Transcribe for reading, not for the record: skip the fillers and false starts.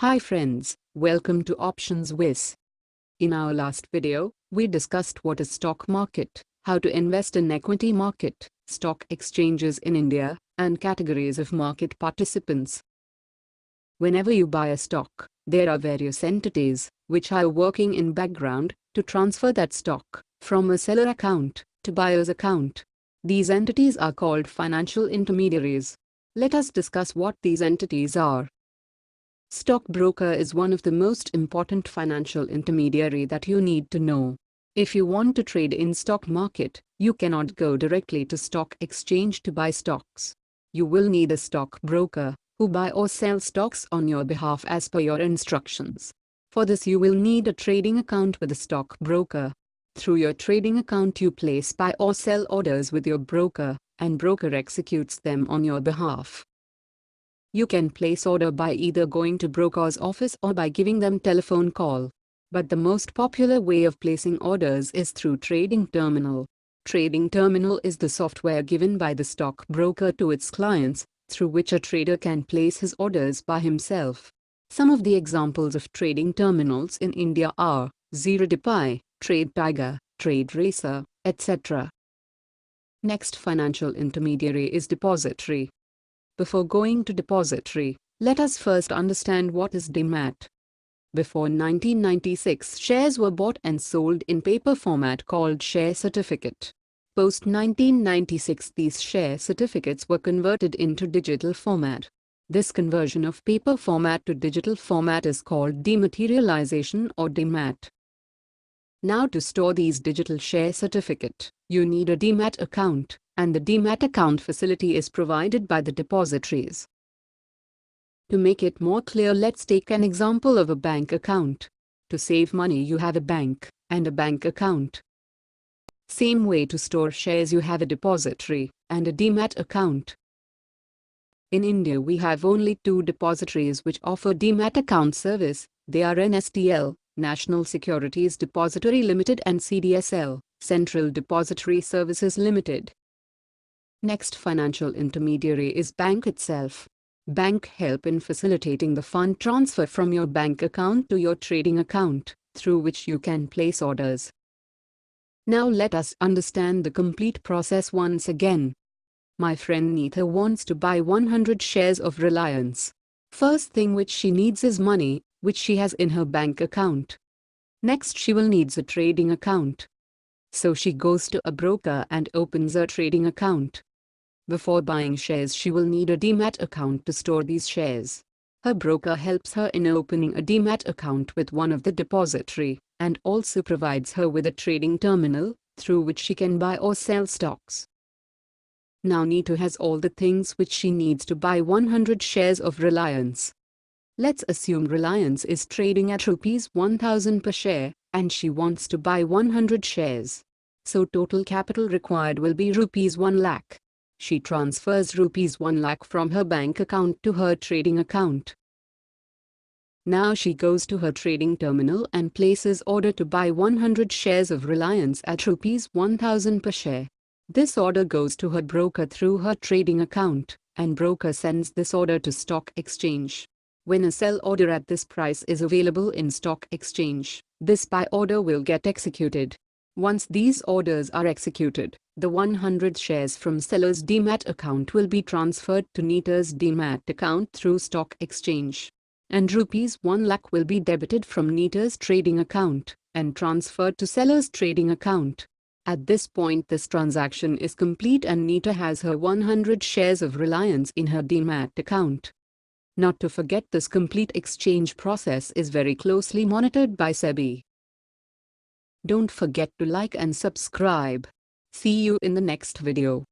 Hi friends, welcome to OptionsWIZz. In our last video, we discussed what is stock market, how to invest in equity market, stock exchanges in India, and categories of market participants. Whenever you buy a stock, there are various entities which are working in background to transfer that stock from a seller account to buyer's account. These entities are called financial intermediaries. Let us discuss what these entities are. Stockbroker is one of the most important financial intermediary that you need to know. If you want to trade in stock market, you cannot go directly to stock exchange to buy stocks. You will need a stockbroker who buy or sell stocks on your behalf as per your instructions. For this you will need a trading account with a stockbroker. Through your trading account you place buy or sell orders with your broker, and broker executes them on your behalf. You can place order by either going to broker's office or by giving them telephone call. But the most popular way of placing orders is through trading terminal. Trading terminal is the software given by the stockbroker to its clients, through which a trader can place his orders by himself. Some of the examples of trading terminals in India are ZeroDepot, Trade Tiger, Trade Racer, etc. Next financial intermediary is Depository. Before going to Depository, let us first understand what is Demat. Before 1996, shares were bought and sold in paper format called share certificate. Post 1996, these share certificates were converted into digital format. This conversion of paper format to digital format is called dematerialization or Demat. Now to store these digital share certificate, you need a Demat account, and the Demat account facility is provided by the depositories. To make it more clear, let's take an example of a bank account. To save money you have a bank and a bank account. Same way to store shares you have a depository and a Demat account. In India we have only two depositories which offer Demat account service. They are NSDL, National Securities Depository Limited, and CDSL, Central Depository Services Limited. Next financial intermediary is bank itself. Bank help in facilitating the fund transfer from your bank account to your trading account, through which you can place orders. Now let us understand the complete process once again. My friend Neetha wants to buy 100 shares of Reliance. First thing which she needs is money, which she has in her bank account. Next she will needs a trading account. So she goes to a broker and opens a trading account. Before buying shares she will need a Demat account to store these shares. Her broker helps her in opening a Demat account with one of the depository, and also provides her with a trading terminal, through which she can buy or sell stocks. Now Neetha has all the things which she needs to buy 100 shares of Reliance. Let's assume Reliance is trading at ₹1000 per share, and she wants to buy 100 shares. So total capital required will be ₹1 lakh. She transfers ₹1 lakh from her bank account to her trading account. Now she goes to her trading terminal and places order to buy 100 shares of Reliance at ₹1000 per share. This order goes to her broker through her trading account, and broker sends this order to stock exchange. When a sell order at this price is available in stock exchange, this buy order will get executed. Once these orders are executed, the 100 shares from seller's Demat account will be transferred to Neetha's Demat account through stock exchange. And ₹1 lakh will be debited from Neetha's trading account and transferred to seller's trading account. At this point this transaction is complete and Neetha has her 100 shares of Reliance in her Demat account. Not to forget, this complete exchange process is very closely monitored by SEBI. Don't forget to like and subscribe. See you in the next video.